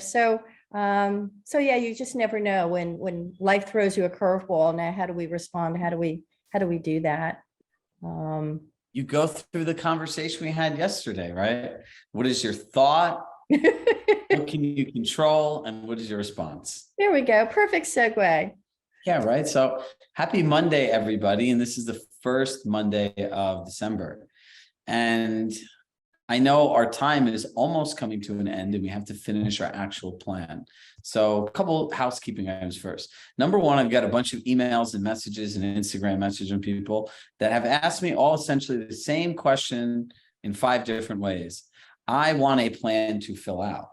there. So yeah, you just never know when life throws you a curveball. Now, how do we respond? How do we do that? You go through the conversation we had yesterday, right? What is your thought? What can you control? And what is your response? There we go. Perfect segue. Yeah, right. So happy Monday, everybody. And this is the first Monday of December. And I know our time is almost coming to an end and we have to finish our actual plan. So a couple housekeeping items first. Number one, I've got a bunch of emails and messages and Instagram messages from people that have asked me all essentially the same question in 5 different ways. I want a plan to fill out.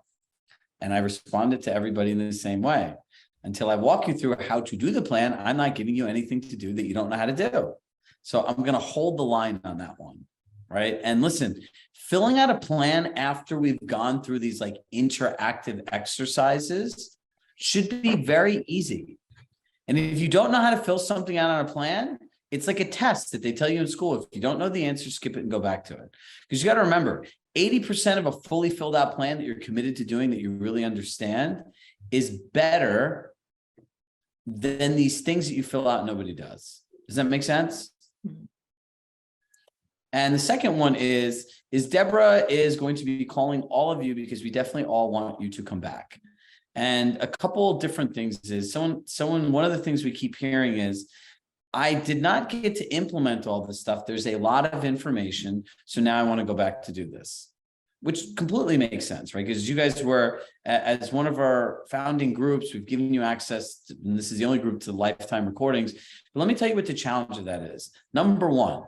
And I responded to everybody in the same way. Until I walk you through how to do the plan, I'm not giving you anything to do that you don't know how to do. So I'm going to hold the line on that one. Right. And listen, filling out a plan after we've gone through these like interactive exercises should be very easy. And if you don't know how to fill something out on a plan, it's like a test that they tell you in school. If you don't know the answer, skip it and go back to it. Because you got to remember, 80% of a fully filled out plan that you're committed to doing that you really understand is better than these things that you fill out nobody does. Does that make sense? And the second one is Deborah is going to be calling all of you because we definitely all want you to come back. And a couple of different things is one of the things we keep hearing is, I did not get to implement all this stuff. There's a lot of information. So now I want to go back to do this, which completely makes sense, right? Because you guys were, as one of our founding groups, we've given you access to, and this is the only group, to lifetime recordings. But let me tell you what the challenge of that is. Number one,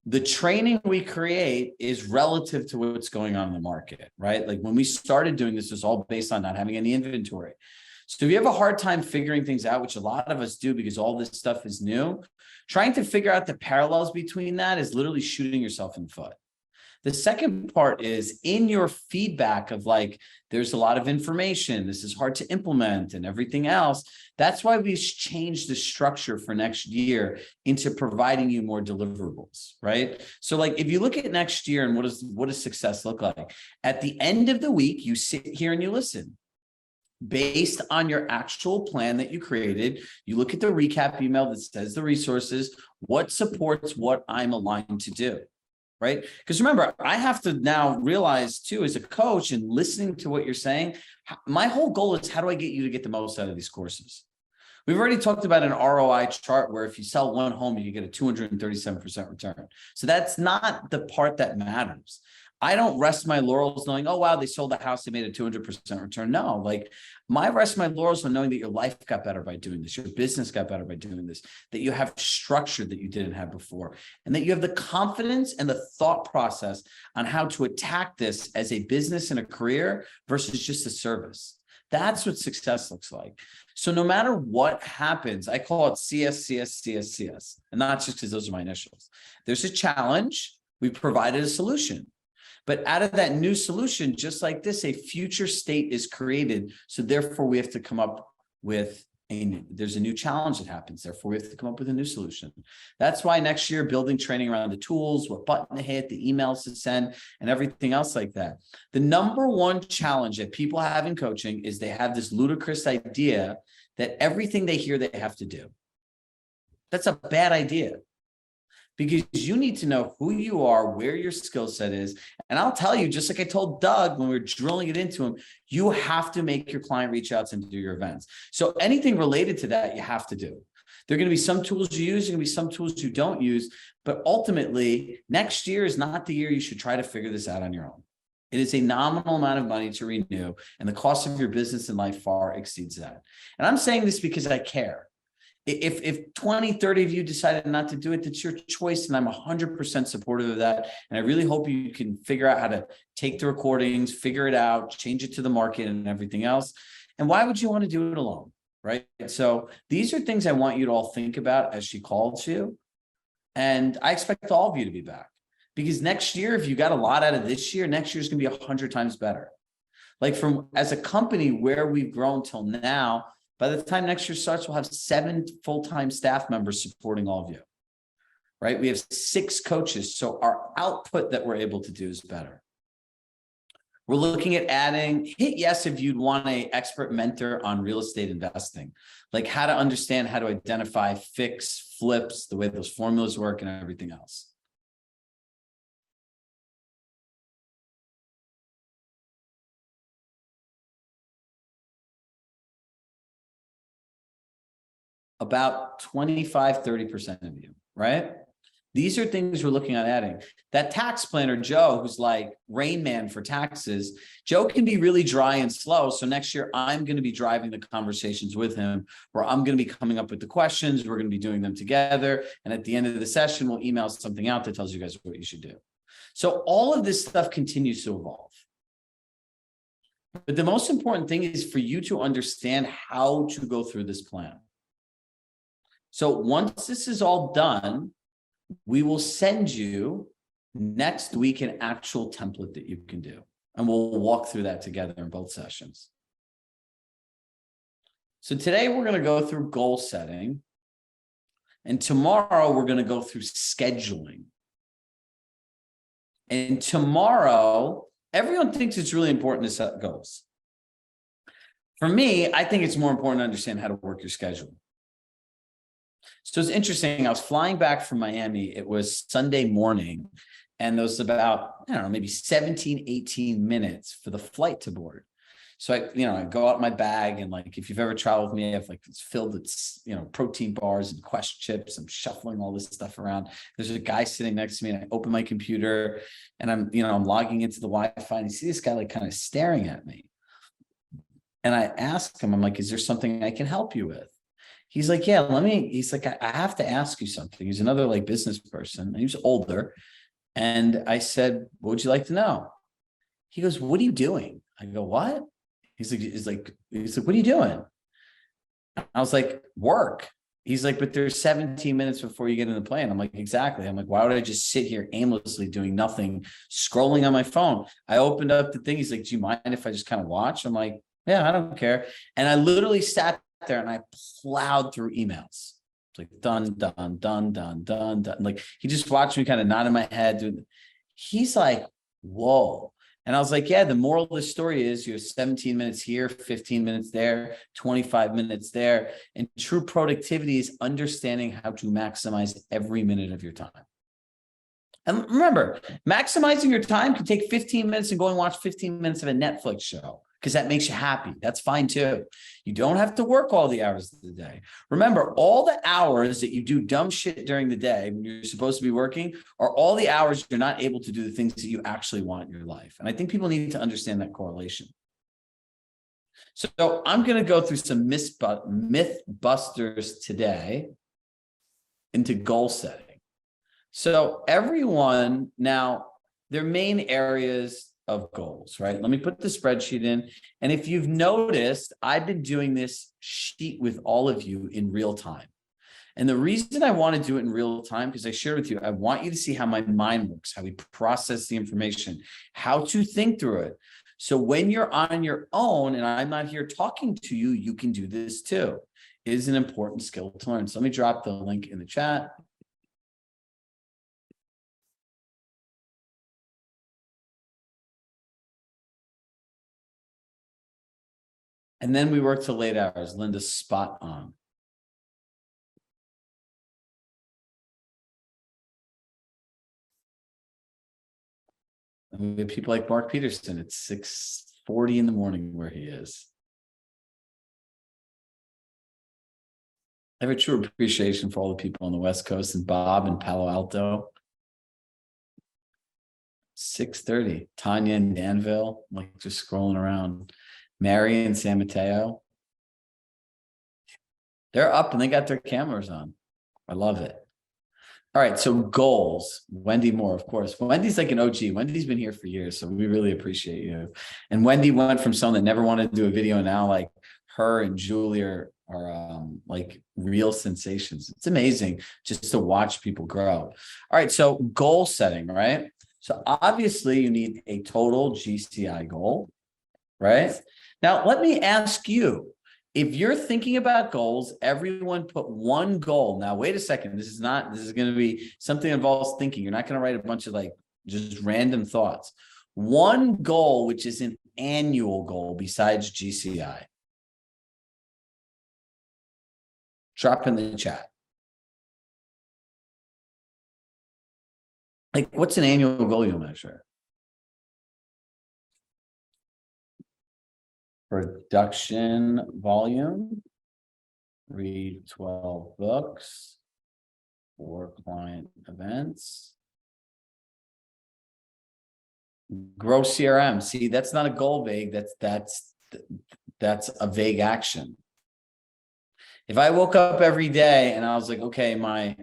the training we create is relative to what's going on in the market, right? Like when we started doing this, it was all based on not having any inventory. So if you have a hard time figuring things out, which a lot of us do because all this stuff is new, trying to figure out the parallels between that is literally shooting yourself in the foot. The second part is in your feedback of like, there's a lot of information, this is hard to implement and everything else. That's why we've changed the structure for next year into providing you more deliverables, right? So like, if you look at next year and what does success look like? At the end of the week, you sit here and you listen. Based on your actual plan that you created, you look at the recap email that says the resources, what supports what I'm aligned to do. Right? Because remember, I have to now realize too, as a coach and listening to what you're saying, my whole goal is how do I get you to get the most out of these courses? We've already talked about an ROI chart where if you sell one home, you get a 237% return. So that's not the part that matters. I don't rest my laurels knowing, oh, wow, they sold a house, they made a 200% return. No, like my rest my laurels on knowing that your life got better by doing this, your business got better by doing this, that you have structure that you didn't have before, and that you have the confidence and the thought process on how to attack this as a business and a career versus just a service. That's what success looks like. So no matter what happens, I call it CS, CS, CS, CS, and not just because those are my initials. There's a challenge, we provided a solution. But out of that new solution, just like this, a future state is created. So therefore, we have to come up with there's a new challenge that happens. Therefore, we have to come up with a new solution. That's why next year, building training around the tools, what button to hit, the emails to send, and everything else like that. The number one challenge that people have in coaching is they have this ludicrous idea that everything they hear, they have to do. That's a bad idea. Because you need to know who you are, where your skill set is. And I'll tell you, just like I told Doug when we were drilling it into him, you have to make your client reach out and do your events. So anything related to that, you have to do. There are going to be some tools you use, there are going to be some tools you don't use. But ultimately, next year is not the year you should try to figure this out on your own. It is a nominal amount of money to renew, and the cost of your business and life far exceeds that. And I'm saying this because I care. If 20, 30 of you decided not to do it, that's your choice. And I'm 100% supportive of that. And I really hope you can figure out how to take the recordings, figure it out, change it to the market and everything else. And why would you want to do it alone? Right. So these are things I want you to all think about as she calls you. And I expect all of you to be back because next year, if you got a lot out of this year, next year is going to be 100 times better. Like from as a company where we've grown till now, by the time next year starts, we'll have 7 full-time staff members supporting all of you, right? We have 6 coaches. So our output that we're able to do is better. We're looking at adding, hit yes if you'd want an expert mentor on real estate investing, like how to understand how to identify fix, flips, the way those formulas work and everything else. About 25, 30% of you, right? These are things we're looking at adding. That tax planner, Joe, who's like Rain Man for taxes, Joe can be really dry and slow. So next year, I'm going to be driving the conversations with him, where I'm going to be coming up with the questions. We're going to be doing them together. And at the end of the session, we'll email something out that tells you guys what you should do. So all of this stuff continues to evolve. But the most important thing is for you to understand how to go through this plan. So once this is all done, we will send you next week an actual template that you can do. And we'll walk through that together in both sessions. So today we're going to go through goal setting. And tomorrow we're going to go through scheduling. And tomorrow, everyone thinks it's really important to set goals. For me, I think it's more important to understand how to work your schedule. So it's interesting. I was flying back from Miami. It was Sunday morning, and there was about, I don't know, maybe 17, 18 minutes for the flight to board. So I go out my bag, and like, if you've ever traveled with me, I have like, it's filled with, protein bars and Quest chips. I'm shuffling all this stuff around. There's a guy sitting next to me, and I open my computer, and I'm logging into the Wi-Fi, and you see this guy like kind of staring at me. And I ask him, I'm like, is there something I can help you with? He's like, yeah, he's like, I have to ask you something. He's another like business person. And he was older. And I said, what would you like to know? He goes, what are you doing? I go, what? He's like, what are you doing? I was like, work. He's like, but there's 17 minutes before you get in the plane. I'm like, exactly. I'm like, why would I just sit here aimlessly doing nothing, scrolling on my phone? I opened up the thing. He's like, do you mind if I just kind of watch? I'm like, yeah, I don't care. And I literally sat there and I plowed through emails. It's like done. Like he just watched me kind of nod in my head. He's like, whoa. And I was like, yeah, the moral of the story is you have 17 minutes here, 15 minutes there, 25 minutes there. And true productivity is understanding how to maximize every minute of your time. And remember, maximizing your time can take 15 minutes and go and watch 15 minutes of a Netflix show, because that makes you happy. That's fine too. You don't have to work all the hours of the day. Remember, all the hours that you do dumb shit during the day when you're supposed to be working are all the hours you're not able to do the things that you actually want in your life. And I think people need to understand that correlation. So I'm going to go through some myth busters today into goal setting. So everyone, now, their main areas of goals, right? Let me put the spreadsheet in. And if you've noticed, I've been doing this sheet with all of you in real time. And the reason I want to do it in real time, because I shared with you, I want you to see how my mind works, how we process the information, how to think through it. So when you're on your own and I'm not here talking to you, you can do this too. It is an important skill to learn. So let me drop the link in the chat. And then we work till late hours. Linda's spot on. And we have people like Mark Peterson at 6:40 in the morning where he is. I have a true appreciation for all the people on the West Coast, and Bob in Palo Alto. 6:30. Tanya in Danville, like just scrolling around. Mary in San Mateo. They're up and they got their cameras on. I love it. All right, so goals. Wendy Moore, of course. Wendy's like an OG. Wendy's been here for years, so we really appreciate you. And Wendy went from someone that never wanted to do a video, now like her and Julie are like real sensations. It's amazing just to watch people grow. All right, so goal setting, right? So obviously you need a total GCI goal, right? Now, let me ask you, if you're thinking about goals, everyone put one goal. Now, wait a second. This is going to be something that involves thinking. You're not going to write a bunch of like just random thoughts. One goal, which is an annual goal besides GCI. Drop in the chat. Like, what's an annual goal you measure? Production volume, read 12 books, 4 client events, grow CRM. See, that's not a goal vague. That's a vague action. If I woke up every day and I was like, okay, my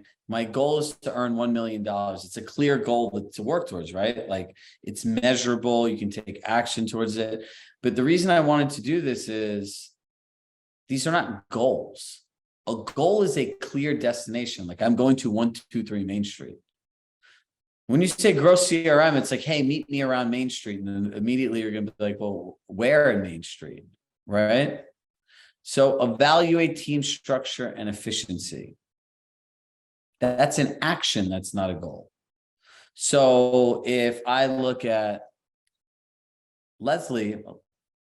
goal is to earn $1 million. It's a clear goal to work towards, right? Like, it's measurable. You can take action towards it. But the reason I wanted to do this is these are not goals. A goal is a clear destination. Like, I'm going to 123 Main Street. When you say grow CRM, it's like, hey, meet me around Main Street. And then immediately you're going to be like, well, where in Main Street, right? So evaluate team structure and efficiency. That's an action. That's not a goal. So if I look at Leslie,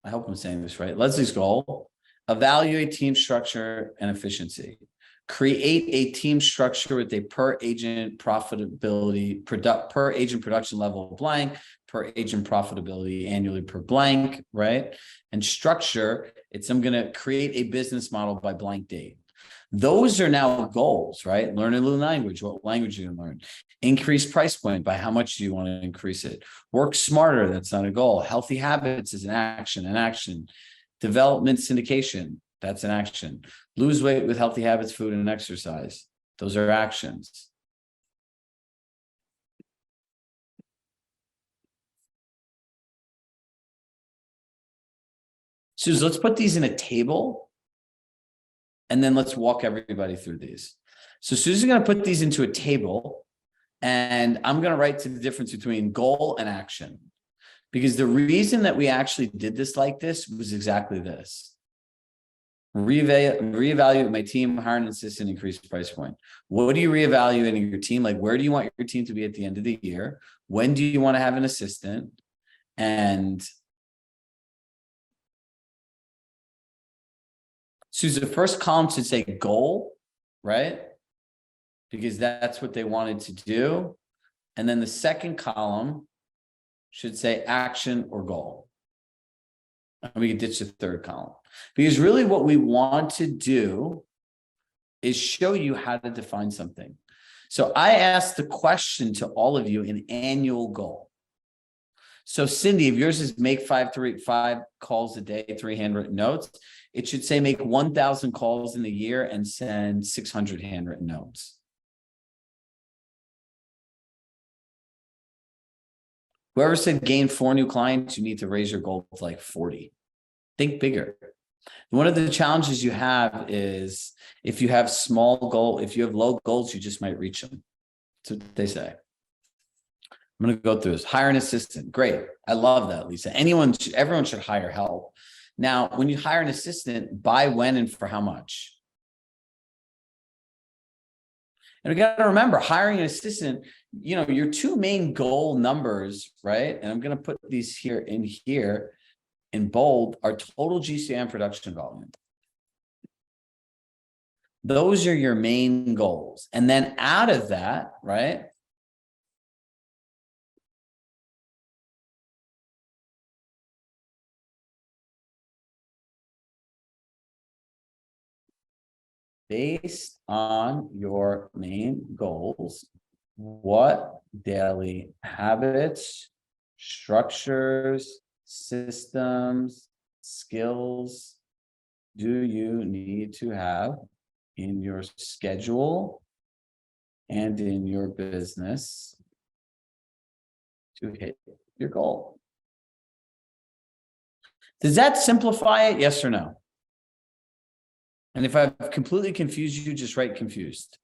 I hope I'm saying this right. Leslie's goal, evaluate team structure and efficiency. Create a team structure with a per agent profitability, per agent production level blank, per agent profitability annually per blank, right? And structure, I'm going to create a business model by blank date. Those are now goals, right? Learn a new language. What language are you going to learn? Increase price point. By how much do you want to increase it? Work smarter. That's not a goal. Healthy habits is an action. Development syndication. That's an action. Lose weight with healthy habits, food, and exercise. Those are actions. Suze, let's put these in a table, and then let's walk everybody through these. So Susan's going to put these into a table, and I'm going to write to the difference between goal and action. Because the reason that we actually did this like this was exactly this. Reevaluate my team, hire an assistant, increase price point. What are you reevaluating your team? Like, where do you want your team to be at the end of the year? When do you want to have an assistant? And so the first column should say goal, right? Because that's what they wanted to do. And then the second column should say action or goal. And we can ditch the third column. Because really what we want to do is show you how to define something. So I asked the question to all of you, an annual goal. So Cindy, if yours is make 5 calls a day, 3 handwritten notes, it should say make 1,000 calls in a year and send 600 handwritten notes. Whoever said gain 4 new clients, you need to raise your goal to like 40. Think bigger. One of the challenges you have is if you have if you have low goals, you just might reach them. That's what they say. I'm going to go through this. Hire an assistant. Great. I love that, Lisa. Everyone should hire help. Now, when you hire an assistant, by when and for how much? And we got to remember, hiring an assistant, your 2 main goal numbers, right? And I'm going to put these here in bold, are total GCM production volume. Those are your main goals. And then out of that, right? Based on your main goals, what daily habits, structures, systems, skills do you need to have in your schedule and in your business to hit your goal? Does that simplify it? Yes or no? And if I've completely confused you, just write confused.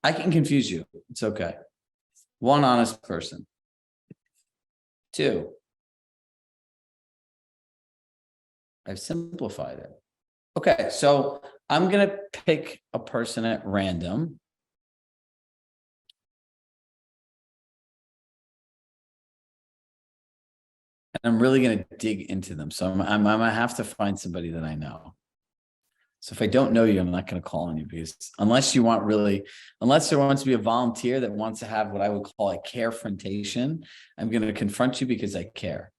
I can confuse you. It's okay. 1 honest person. 2, I've simplified it. Okay, so I'm going to pick a person at random. And I'm really going to dig into them. So I'm going to have to find somebody that I know. So if I don't know you, I'm not going to call on you, because unless there wants to be a volunteer that wants to have what I would call a carefrontation, I'm going to confront you because I care.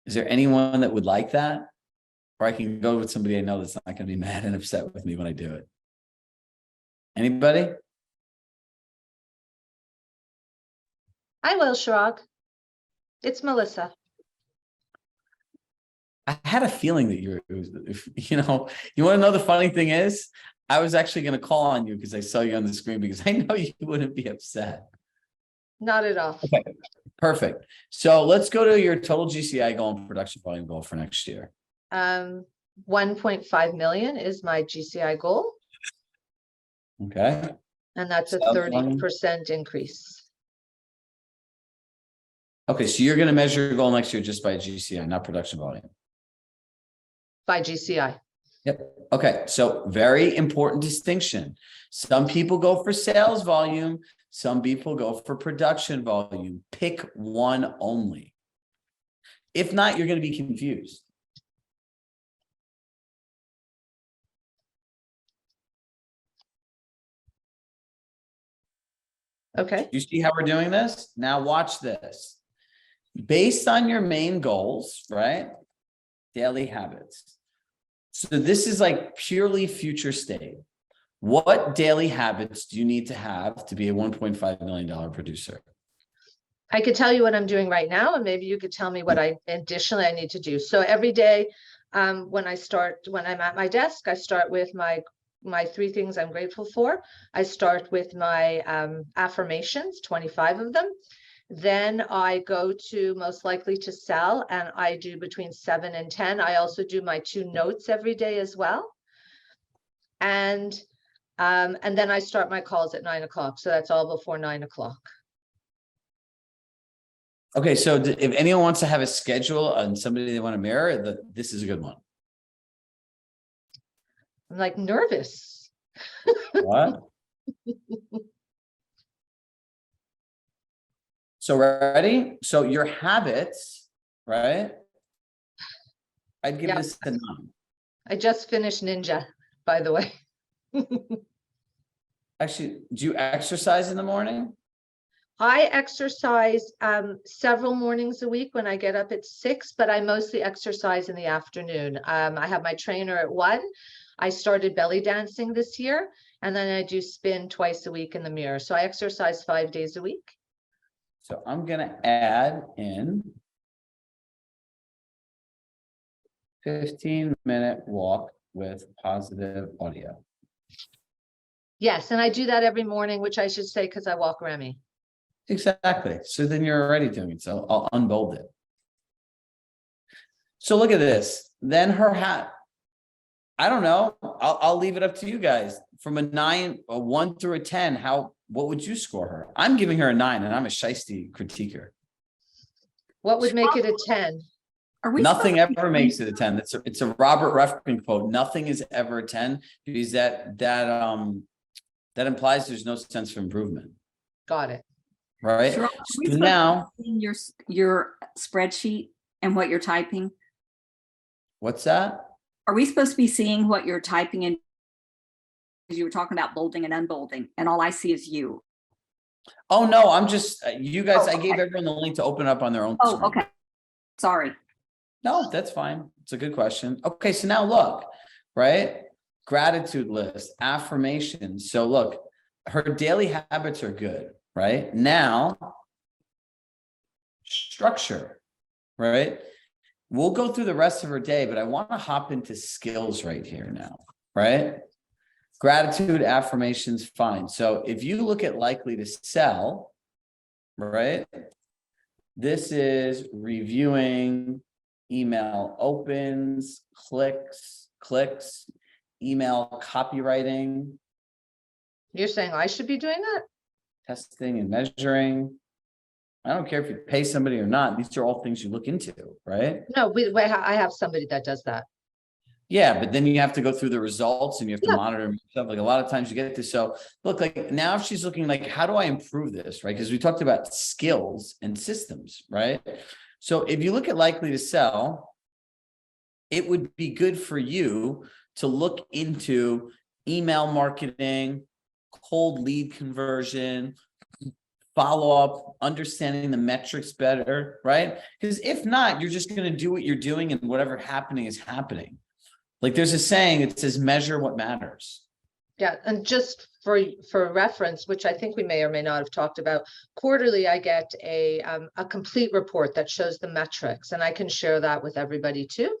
Is there anyone that would like that? Or I can go with somebody I know that's not going to be mad and upset with me when I do it. Anybody? I will, Chirag. It's Melissa. I had a feeling that you want to know the funny thing is, I was actually going to call on you because I saw you on the screen, because I know you wouldn't be upset. Not at all. Okay, perfect. So let's go to your total GCI goal and production volume goal for next year. 1.5 million is my GCI goal, Okay. and that's a Sales volume. 30% increase. Okay, so you're going to measure your goal next year just by GCI, not production volume. By GCI. Yep. Okay. So very important distinction. Some people go for sales volume. Some people go for production volume. Pick one only. If not, you're going to be confused. Okay. You see how we're doing this? Now watch this. Based on your main goals, right? Daily habits. So this is like purely future state. What daily habits do you need to have to be a $1.5 million producer? I could tell you what I'm doing right now, and maybe you could tell me what I need to do. So every day, when I'm at my desk, I start with my 3 things I'm grateful for. I start with my affirmations, 25 of them. Then I go to most likely to sell, and I do between 7 and 10. I also do my 2 notes every day as well. And then I start my calls at 9 o'clock. So that's all before 9 o'clock. Okay, so if anyone wants to have a schedule and somebody they want to mirror, this is a good one. I'm like nervous. What? So ready? So your habits, right? I'd give this a 9. I just finished Ninja, by the way. Actually, do you exercise in the morning? I exercise several mornings a week when I get up at 6, but I mostly exercise in the afternoon. I have my trainer at 1. I started belly dancing this year, and then I do spin twice a week in the mirror. So I exercise 5 days a week. So I'm going to add in 15-minute walk with positive audio. Yes, and I do that every morning, which I should say because I walk Remy. Exactly. So then you're already doing it. So I'll unbold it. So look at this. Then her hat. I don't know. I'll leave it up to you guys. From a 9, a 1 through a 10, what would you score her? I'm giving her a 9, and I'm a shiesty critiquer. What would make it a 10? Nothing ever makes it a 10. It's a Robert Refkin quote. Nothing is ever a 10, because that implies there's no sense of improvement. Got it. Right. Sure. So now your spreadsheet and what you're typing. What's that? Are we supposed to be seeing what you're typing in? Because you were talking about bolding and unbolding, and all I see is you. Oh no, I'm just you guys. Oh, I gave okay. everyone the link to open up on their own. Oh, screen. okay. Sorry. No, that's fine. It's a good question. Okay, so now look, right? Gratitude list, affirmations. So look, her daily habits are good, right? Now, structure, right? We'll go through the rest of her day, but I want to hop into skills right here now, right? Gratitude, affirmations, fine. So if you look at likely to sell, right? This is reviewing email opens, clicks, email copywriting. You're saying I should be doing that? Testing and measuring. I don't care if you pay somebody or not. These are all things you look into, right? No, I have somebody that does that. Yeah, but then you have to go through the results and you have to monitor stuff. Like a lot of times you get this. So look, like now if she's looking like, how do I improve this, right? Because we talked about skills and systems, right? So if you look at likely to sell, it would be good for you to look into email marketing, cold lead conversion, follow up, understanding the metrics better, right? Because if not, you're just going to do what you're doing and whatever happening is happening. Like there's a saying, it says measure what matters. Yeah, and just for reference, which I think we may or may not have talked about, quarterly I get a complete report that shows the metrics, and I can share that with everybody too.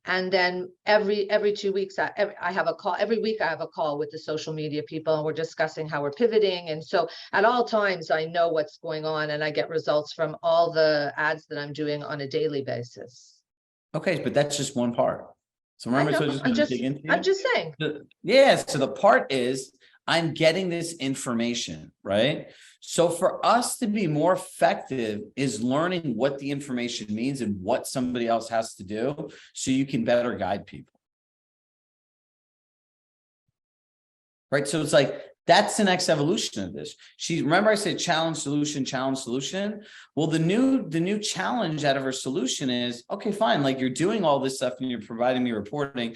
And then every 2 weeks, I have a call. Every week I have a call with the social media people, and we're discussing how we're pivoting. And so at all times, I know what's going on, and I get results from all the ads that I'm doing on a daily basis. Okay, but that's just one part. So remember, so just I'm gonna dig into I'm it? just saying. Yeah, so the part is I'm getting this information, right? So for us to be more effective is learning what the information means and what somebody else has to do so you can better guide people. Right? So it's like that's the next evolution of this. Remember I said challenge, solution, challenge, solution. Well, the new challenge out of her solution is, okay, fine, like you're doing all this stuff and you're providing me reporting.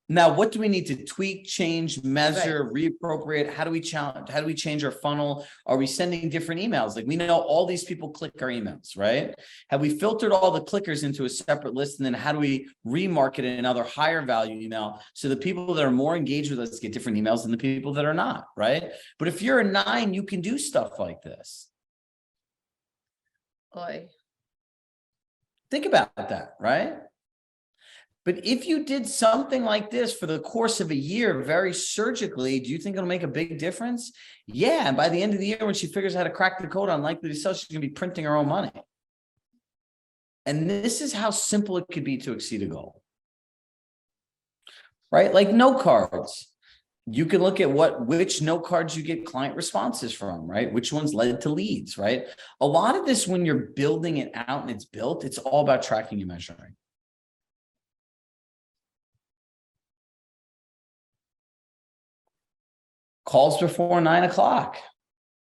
Now, what do we need to tweak, change, measure, reappropriate? How do we challenge? How do we change our funnel? Are we sending different emails? Like we know all these people click our emails, right? Have we filtered all the clickers into a separate list? And then how do we remarket another higher value email so the people that are more engaged with us get different emails than the people that are not, right? But if you're a 9, you can do stuff like this. Oy. Think about that, right? But if you did something like this for the course of a year, very surgically, do you think it'll make a big difference? Yeah. And by the end of the year, when she figures out how to crack the code on likely to sell, she's going to be printing her own money. And this is how simple it could be to exceed a goal. Right? Like note cards. You can look at which note cards you get client responses from, right? Which ones led to leads, right? A lot of this, when you're building it out and it's built, it's all about tracking and measuring. Calls before 9 o'clock.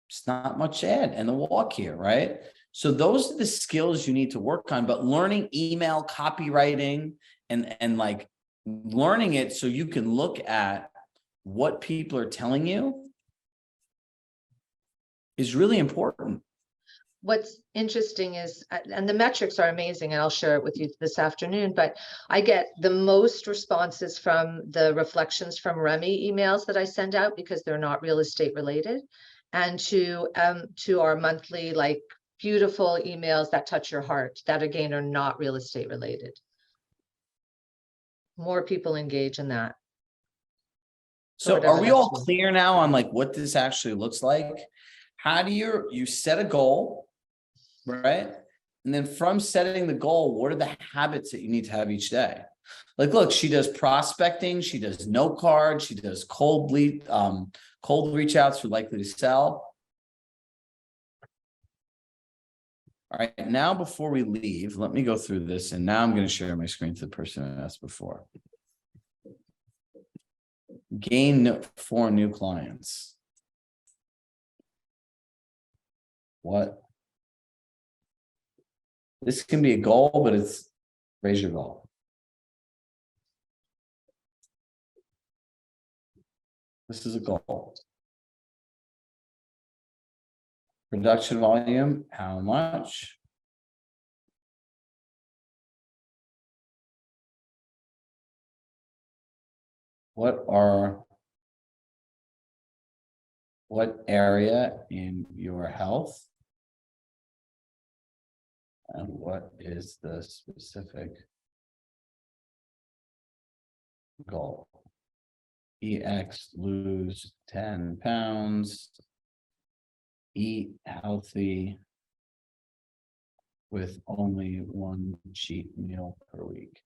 It's not much add and the walk here, right? So those are the skills you need to work on, but learning email copywriting and like learning it so you can look at what people are telling you is really important. What's interesting is, and the metrics are amazing, and I'll share it with you this afternoon, but I get the most responses from the reflections from Remy emails that I send out because they're not real estate related, and to our monthly, like, beautiful emails that touch your heart that again are not real estate related. More people engage in that. So are we all clear now on like what this actually looks like? How do you set a goal? Right? And then from setting the goal, what are the habits that you need to have each day? Like, look, she does prospecting, she does note cards, she does cold reach outs for likely to sell. All right, now before we leave, let me go through this. And now I'm going to share my screen to the person I asked before. Gain 4 new clients. What? This can be a goal, but it's raise your goal. This is a goal. Production volume, how much? What area in your health? And what is the specific goal? EX, lose 10 pounds, eat healthy with only 1 cheat meal per week.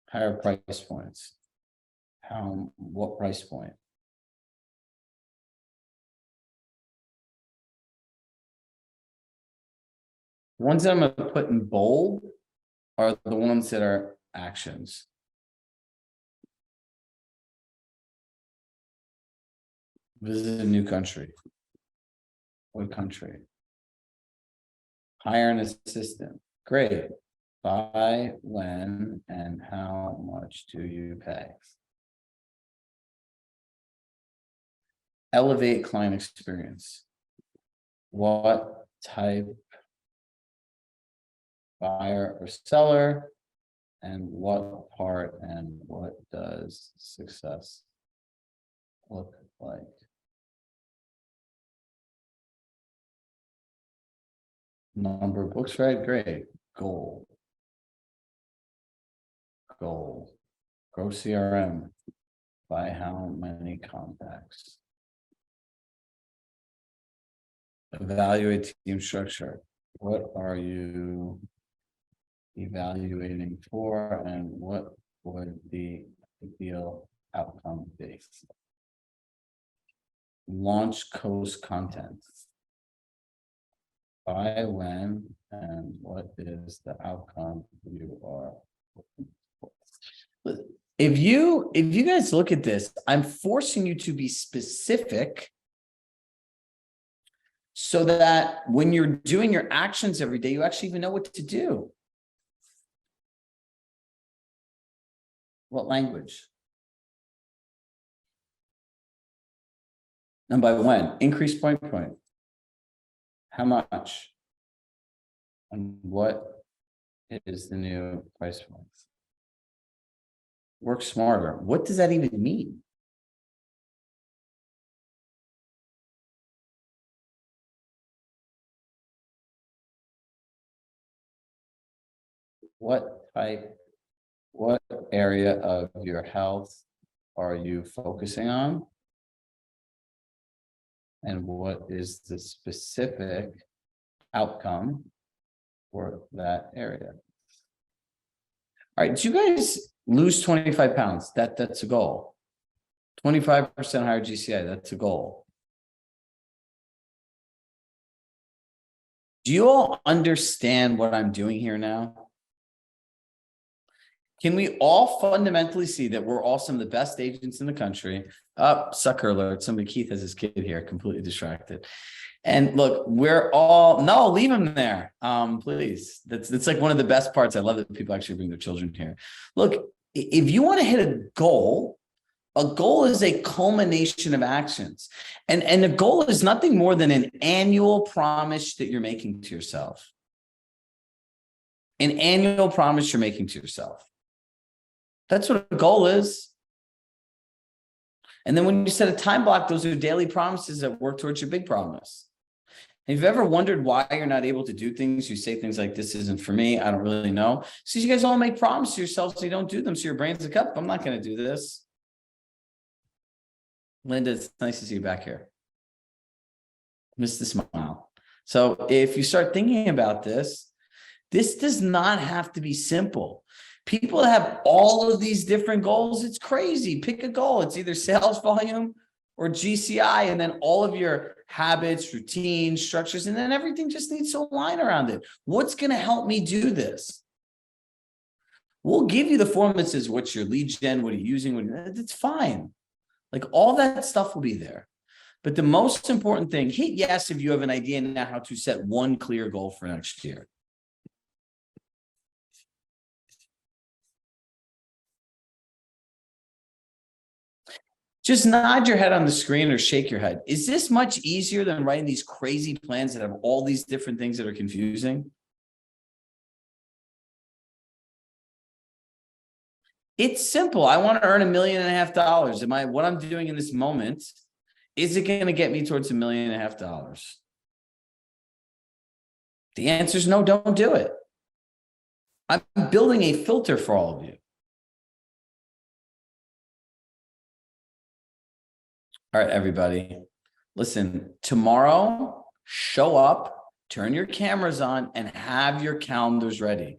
Higher price points. What price point? The ones that I'm going to put in bold are the ones that are actions. Visit a new country. What country? Hire an assistant. Great. Buy, when, and how much do you pay? Elevate client experience. What type buyer or seller, and what part, and what does success look like? Number of books read, great. Goal. Grow CRM. By how many contacts? Evaluate team structure. What are you evaluating for, and what would the ideal outcome be? Launch course content. By, when, and what is the outcome you are looking for? If you guys look at this, I'm forcing you to be specific so that when you're doing your actions every day, you actually even know what to do. What language? And by when? Increase point. How much? And what is the new price point? Work smarter. What does that even mean? What area of your health are you focusing on? And what is the specific outcome for that area? All right, do you guys lose 25 pounds? That's a goal. 25% higher GCI, that's a goal. Do you all understand what I'm doing here now? Can we all fundamentally see that we're all some of the best agents in the country? Sucker alert. Keith has his kid here, completely distracted. And look, we're all, no, leave him there. Please. That's like one of the best parts. I love that people actually bring their children here. Look, if you want to hit a goal is a culmination of actions. And a goal is nothing more than an annual promise that you're making to yourself. An annual promise you're making to yourself. That's what a goal is. And then when you set a time block, those are daily promises that work towards your big promise. And if you've ever wondered why you're not able to do things, you say things like, this isn't for me, I don't really know. So you guys all make promises to yourselves so you don't do them. So your brain's like, I'm not going to do this. Linda, it's nice to see you back here. Miss the smile. So if you start thinking about this does not have to be simple. People that have all of these different goals, it's crazy. Pick a goal. It's either sales volume or GCI, and then all of your habits, routines, structures, and then everything just needs to align around it. What's going to help me do this? We'll give you the form that says, what's your lead gen? What are you using? It's fine. Like all that stuff will be there. But the most important thing, hit yes if you have an idea now how to set one clear goal for next year. Just nod your head on the screen or shake your head. Is this much easier than writing these crazy plans that have all these different things that are confusing? It's simple. I want to earn $1.5 million. What I'm doing in this moment, is it going to get me towards $1.5 million? The answer is no, don't do it. I'm building a filter for all of you. All right, everybody. Listen, tomorrow, show up, turn your cameras on, and have your calendars ready.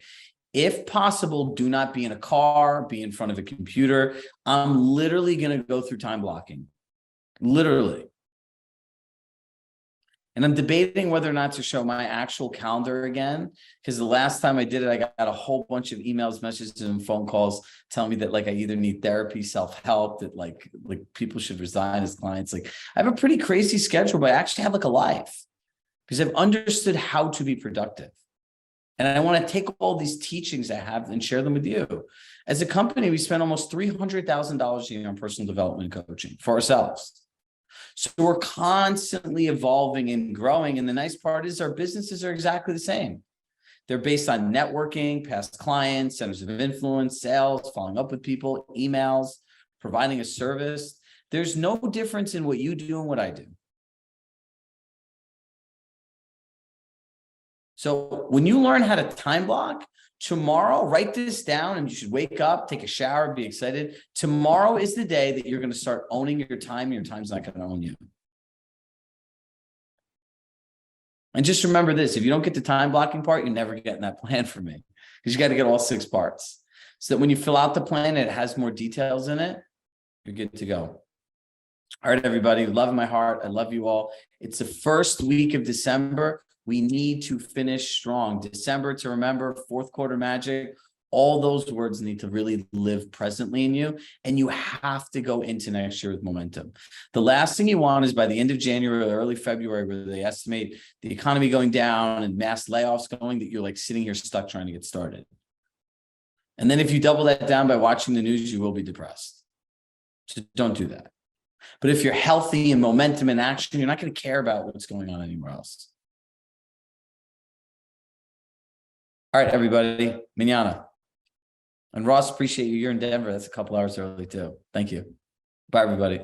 If possible, do not be in a car, be in front of a computer. I'm literally going to go through time blocking. Literally. And I'm debating whether or not to show my actual calendar again, because the last time I did it, I got a whole bunch of emails, messages, and phone calls telling me that like I either need therapy, self-help, that like people should resign as clients. Like I have a pretty crazy schedule, but I actually have like a life. because I've understood how to be productive. And I want to take all these teachings I have and share them with you. As a company, we spend almost $300,000 a year on personal development coaching for ourselves. So we're constantly evolving and growing. And the nice part is our businesses are exactly the same. They're based on networking, past clients, centers of influence, sales, following up with people, emails, providing a service. There's no difference in what you do and what I do. So when you learn how to time block, tomorrow, write this down, and you should wake up, take a shower, be excited. Tomorrow is the day that you're going to start owning your time, and your time's not going to own you. And just remember this, if you don't get the time blocking part, you're never getting that plan from me, because you got to get all 6 parts. So that when you fill out the plan, it has more details in it, you're good to go. All right, everybody, love in my heart. I love you all. It's the first week of December. We need to finish strong. December to remember, fourth quarter magic. All those words need to really live presently in you. And you have to go into next year with momentum. The last thing you want is by the end of January or early February, where they estimate the economy going down and mass layoffs going, that you're like sitting here stuck trying to get started. And then if you double that down by watching the news, you will be depressed. So don't do that. But if you're healthy and momentum and action, you're not going to care about what's going on anywhere else. All right, everybody, mañana. And Ross, appreciate you. You're in Denver. That's a couple hours early too. Thank you. Bye, everybody.